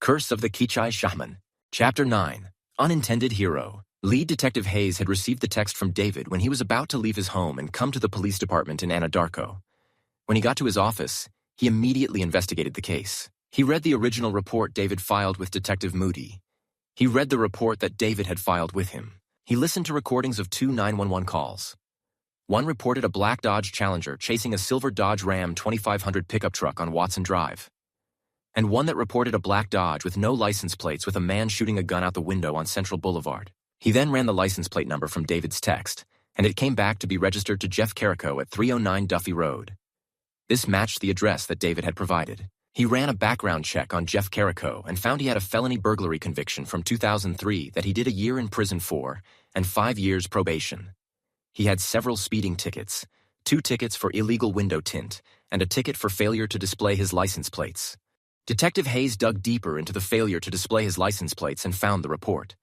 Curse of the Kichai Shaman. Chapter 9. Unintended Hero. Lead Detective Hayes had received the text from David when he was about to leave his home and come to the police department in Anadarko. When he got to his office, he immediately investigated the case. He read the original report David filed with Detective Moody. He read the report that David had filed with him. He listened to recordings of 2 911 calls. One reported a black Dodge Challenger chasing a silver Dodge Ram 2500 pickup truck on Watson Drive, and one that reported a black Dodge with no license plates with a man shooting a gun out the window on Central Boulevard. He then ran the license plate number from David's text, and it came back to be registered to Jeff Carrico at 309 Duffy Road. This matched the address that David had provided. He ran a background check on Jeff Carrico and found he had a felony burglary conviction from 2003 that he did a year in prison for and 5 years probation. He had several speeding tickets, 2 tickets for illegal window tint, and a ticket for failure to display his license plates. Detective Hayes dug deeper into the failure to display his license plates and found the report.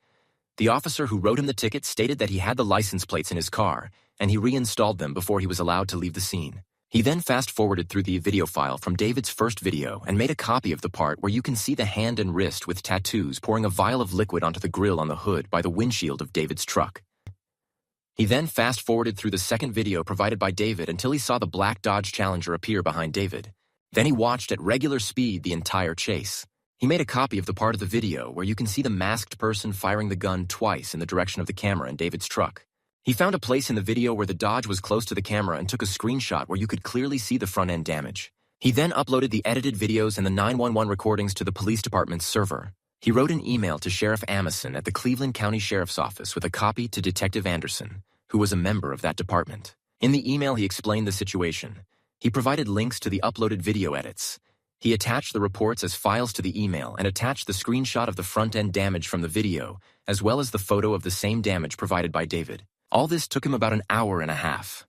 The officer who wrote him the ticket stated that he had the license plates in his car, and he reinstalled them before he was allowed to leave the scene. He then fast-forwarded through the video file from David's first video and made a copy of the part where you can see the hand and wrist with tattoos pouring a vial of liquid onto the grill on the hood by the windshield of David's truck. He then fast-forwarded through the second video provided by David until he saw the black Dodge Challenger appear behind David. Then he watched at regular speed the entire chase. He made a copy of the part of the video where you can see the masked person firing the gun twice in the direction of the camera in David's truck. He found a place in the video where the Dodge was close to the camera and took a screenshot where you could clearly see the front-end damage. He then uploaded the edited videos and the 911 recordings to the police department's server. He wrote an email to Sheriff Amison at the Cleveland County Sheriff's Office with a copy to Detective Anderson, who was a member of that department. In the email, he explained the situation. He provided links to the uploaded video edits. He attached the reports as files to the email and attached the screenshot of the front-end damage from the video, as well as the photo of the same damage provided by David. All this took him about an hour and a half.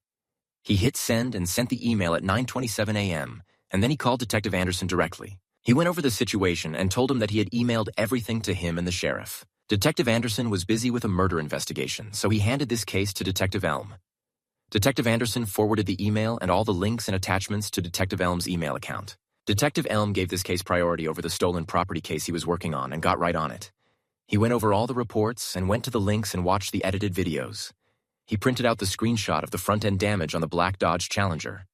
He hit send and sent the email at 9:27 a.m., and then he called Detective Anderson directly. He went over the situation and told him that he had emailed everything to him and the sheriff. Detective Anderson was busy with a murder investigation, so he handed this case to Detective Elm. Detective Anderson forwarded the email and all the links and attachments to Detective Elm's email account. Detective Elm gave this case priority over the stolen property case he was working on and got right on it. He went over all the reports and went to the links and watched the edited videos. He printed out the screenshot of the front-end damage on the black Dodge Challenger.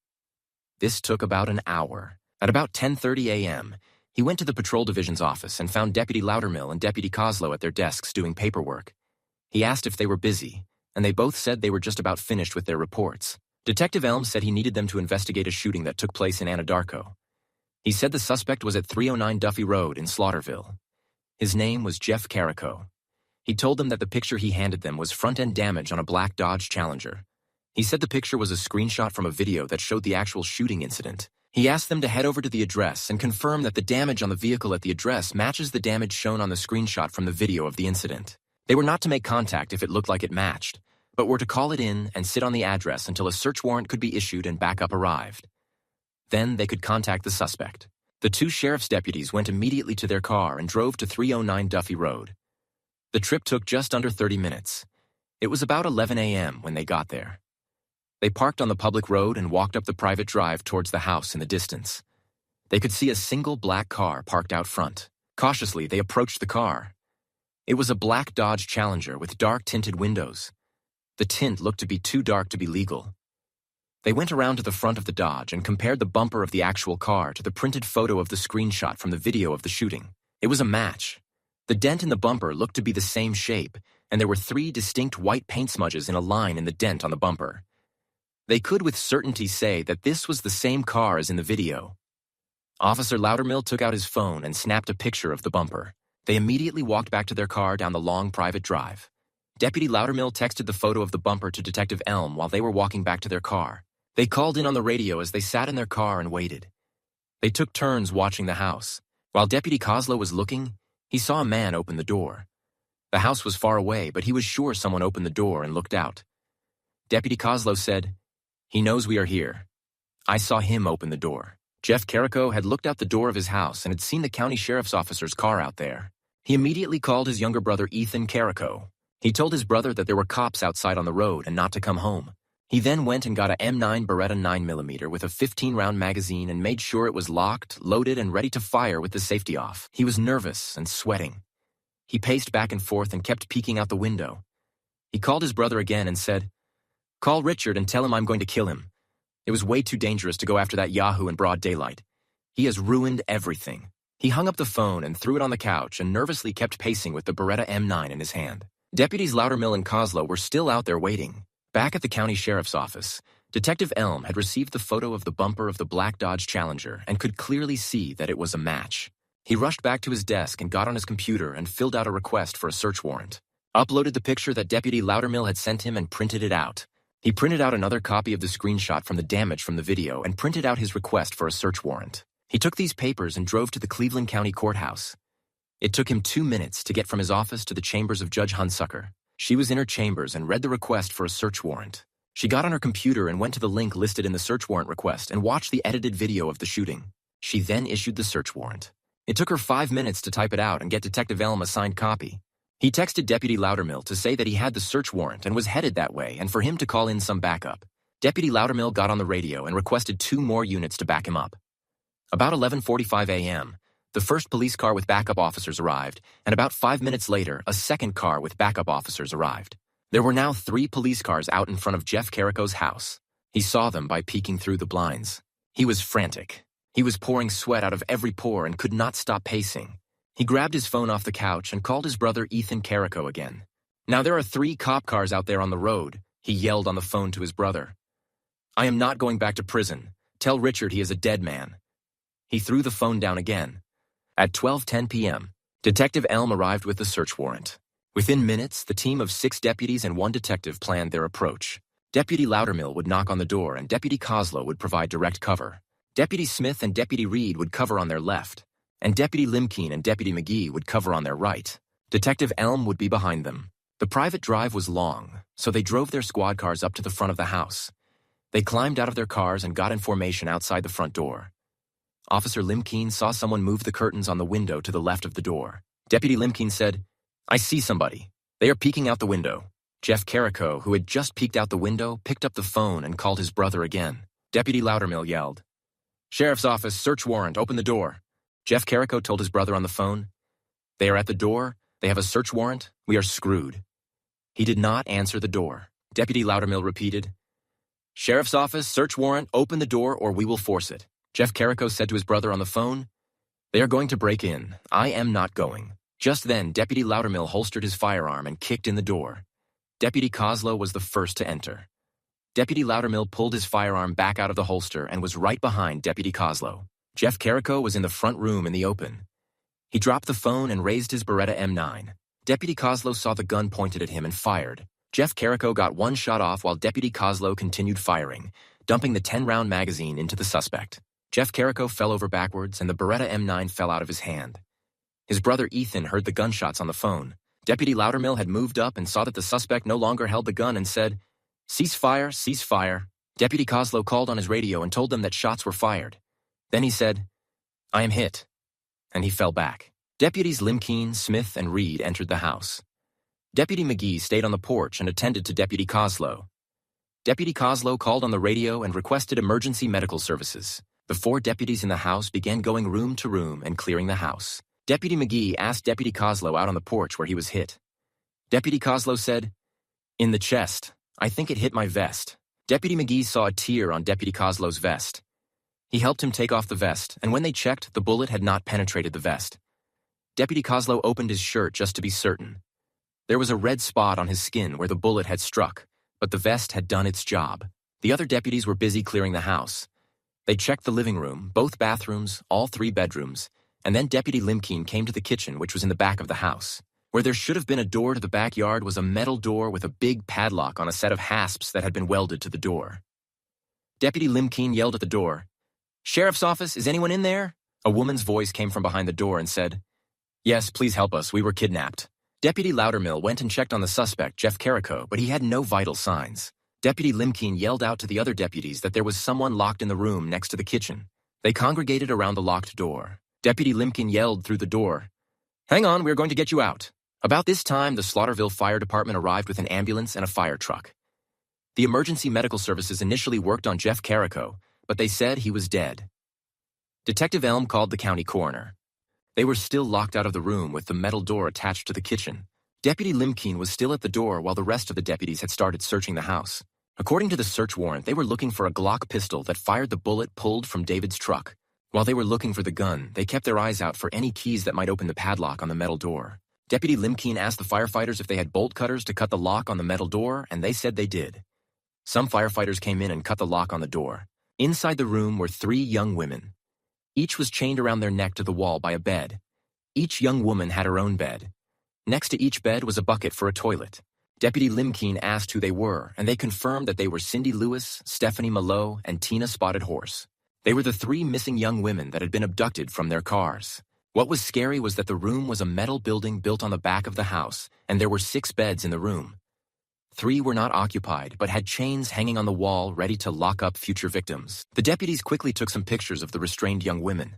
This took about an hour. At about 10:30 a.m., he went to the Patrol Division's office and found Deputy Loudermill and Deputy Coslow at their desks doing paperwork. He asked if they were busy, and they both said they were just about finished with their reports. Detective Elm said he needed them to investigate a shooting that took place in Anadarko. He said the suspect was at 309 Duffy Road in Slaughterville. His name was Jeff Carrico. He told them that the picture he handed them was front-end damage on a black Dodge Challenger. He said the picture was a screenshot from a video that showed the actual shooting incident. He asked them to head over to the address and confirm that the damage on the vehicle at the address matches the damage shown on the screenshot from the video of the incident. They were not to make contact if it looked like it matched, but were to call it in and sit on the address until a search warrant could be issued and backup arrived. Then they could contact the suspect. The 2 sheriff's deputies went immediately to their car and drove to 309 Duffy Road. The trip took just under 30 minutes. It was about 11 a.m. when they got there. They parked on the public road and walked up the private drive towards the house in the distance. They could see a single black car parked out front. Cautiously, they approached the car. It was a black Dodge Challenger with dark tinted windows. The tint looked to be too dark to be legal. They went around to the front of the Dodge and compared the bumper of the actual car to the printed photo of the screenshot from the video of the shooting. It was a match. The dent in the bumper looked to be the same shape, and there were 3 distinct white paint smudges in a line in the dent on the bumper. They could with certainty say that this was the same car as in the video. Officer Loudermill took out his phone and snapped a picture of the bumper. They immediately walked back to their car down the long private drive. Deputy Loudermill texted the photo of the bumper to Detective Elm while they were walking back to their car. They called in on the radio as they sat in their car and waited. They took turns watching the house. While Deputy Coslow was looking, he saw a man open the door. The house was far away, but he was sure someone opened the door and looked out. Deputy Coslow said, "He knows we are here. I saw him open the door." Jeff Carrico had looked out the door of his house and had seen the county sheriff's officer's car out there. He immediately called his younger brother Ethan Carrico. He told his brother that there were cops outside on the road and not to come home. He then went and got a M9 Beretta 9mm with a 15-round magazine and made sure it was locked, loaded, and ready to fire with the safety off. He was nervous and sweating. He paced back and forth and kept peeking out the window. He called his brother again and said, "Call Richard and tell him I'm going to kill him. It was way too dangerous to go after that yahoo in broad daylight. He has ruined everything." He hung up the phone and threw it on the couch and nervously kept pacing with the Beretta M9 in his hand. Deputies Loudermill and Coslow were still out there waiting. Back at the county sheriff's office, Detective Elm had received the photo of the bumper of the black Dodge Challenger and could clearly see that it was a match. He rushed back to his desk and got on his computer and filled out a request for a search warrant. Uploaded the picture that Deputy Loudermill had sent him and printed it out. He printed out another copy of the screenshot from the damage from the video and printed out his request for a search warrant. He took these papers and drove to the Cleveland County Courthouse. It took him 2 minutes to get from his office to the chambers of Judge Hunsucker. She was in her chambers and read the request for a search warrant. She got on her computer and went to the link listed in the search warrant request and watched the edited video of the shooting. She then issued the search warrant. It took her 5 minutes to type it out and get Detective Elm a signed copy. He texted Deputy Loudermill to say that he had the search warrant and was headed that way and for him to call in some backup. Deputy Loudermill got on the radio and requested 2 more units to back him up. About 11:45 a.m., the first police car with backup officers arrived, and about 5 minutes later, a second car with backup officers arrived. There were now 3 police cars out in front of Jeff Carrico's house. He saw them by peeking through the blinds. He was frantic. He was pouring sweat out of every pore and could not stop pacing. He grabbed his phone off the couch and called his brother Ethan Carrico again. "Now there are 3 cop cars out there on the road," he yelled on the phone to his brother. "I am not going back to prison. Tell Richard he is a dead man." He threw the phone down again. At 12:10 p.m., Detective Elm arrived with the search warrant. Within minutes, the team of 6 deputies and 1 detective planned their approach. Deputy Loudermill would knock on the door and Deputy Coslow would provide direct cover. Deputy Smith and Deputy Reed would cover on their left, and Deputy Limkeen and Deputy McGee would cover on their right. Detective Elm would be behind them. The private drive was long, so they drove their squad cars up to the front of the house. They climbed out of their cars and got in formation outside the front door. Officer Limkeen saw someone move the curtains on the window to the left of the door. Deputy Limkeen said, "I see somebody. They are peeking out the window." Jeff Carrico, who had just peeked out the window, picked up the phone and called his brother again. Deputy Loudermill yelled, "Sheriff's office, search warrant, open the door." Jeff Carrico told his brother on the phone, "They are at the door. They have a search warrant. We are screwed." He did not answer the door. Deputy Loudermill repeated, "Sheriff's office, search warrant, open the door or we will force it." Jeff Carrico said to his brother on the phone, "They are going to break in. I am not going." Just then, Deputy Loudermill holstered his firearm and kicked in the door. Deputy Coslow was the first to enter. Deputy Loudermill pulled his firearm back out of the holster and was right behind Deputy Coslow. Jeff Carrico was in the front room in the open. He dropped the phone and raised his Beretta M9. Deputy Coslow saw the gun pointed at him and fired. Jeff Carrico got 1 shot off while Deputy Coslow continued firing, dumping the 10-round magazine into the suspect. Jeff Carrico fell over backwards and the Beretta M9 fell out of his hand. His brother Ethan heard the gunshots on the phone. Deputy Loudermill had moved up and saw that the suspect no longer held the gun and said, "Cease fire, cease fire." Deputy Coslow called on his radio and told them that shots were fired. Then he said, "I am hit," and he fell back. Deputies Limkeen, Smith, and Reed entered the house. Deputy McGee stayed on the porch and attended to Deputy Coslow. Deputy Coslow called on the radio and requested emergency medical services. The 4 deputies in the house began going room to room and clearing the house. Deputy McGee asked Deputy Coslow out on the porch where he was hit. Deputy Coslow said, "In the chest. I think it hit my vest." Deputy McGee saw a tear on Deputy Coslow's vest. He helped him take off the vest, and when they checked, the bullet had not penetrated the vest. Deputy Coslow opened his shirt just to be certain. There was a red spot on his skin where the bullet had struck, but the vest had done its job. The other deputies were busy clearing the house. They checked the living room, both bathrooms, all 3 bedrooms, and then Deputy Limkeen came to the kitchen, which was in the back of the house. Where there should have been a door to the backyard was a metal door with a big padlock on a set of hasps that had been welded to the door. Deputy Limkeen yelled at the door, "Sheriff's office, is anyone in there?" A woman's voice came from behind the door and said, "Yes, please help us, we were kidnapped." Deputy Loudermill went and checked on the suspect, Jeff Carrico, but he had no vital signs. Deputy Limkeen yelled out to the other deputies that there was someone locked in the room next to the kitchen. They congregated around the locked door. Deputy Limkeen yelled through the door, "Hang on, we're going to get you out." About this time, the Slaughterville Fire Department arrived with an ambulance and a fire truck. The emergency medical services initially worked on Jeff Carrico, but they said he was dead. Detective Elm called the county coroner. They were still locked out of the room with the metal door attached to the kitchen. Deputy Limkeen was still at the door while the rest of the deputies had started searching the house. According to the search warrant, they were looking for a Glock pistol that fired the bullet pulled from David's truck. While they were looking for the gun, they kept their eyes out for any keys that might open the padlock on the metal door. Deputy Limkeen asked the firefighters if they had bolt cutters to cut the lock on the metal door, and they said they did. Some firefighters came in and cut the lock on the door. Inside the room were 3 young women. Each was chained around their neck to the wall by a bed. Each young woman had her own bed. Next to each bed was a bucket for a toilet. Deputy Limkeen asked who they were, and they confirmed that they were Cindy Lewis, Stephanie Malo, and Tina Spotted Horse. They were the 3 missing young women that had been abducted from their cars. What was scary was that the room was a metal building built on the back of the house, and there were 6 beds in the room. 3 were not occupied, but had chains hanging on the wall ready to lock up future victims. The deputies quickly took some pictures of the restrained young women.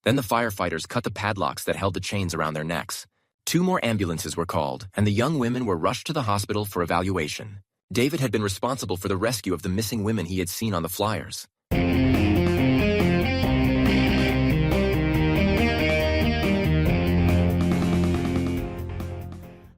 Then the firefighters cut the padlocks that held the chains around their necks. 2 more ambulances were called, and the young women were rushed to the hospital for evaluation. David had been responsible for the rescue of the missing women he had seen on the flyers.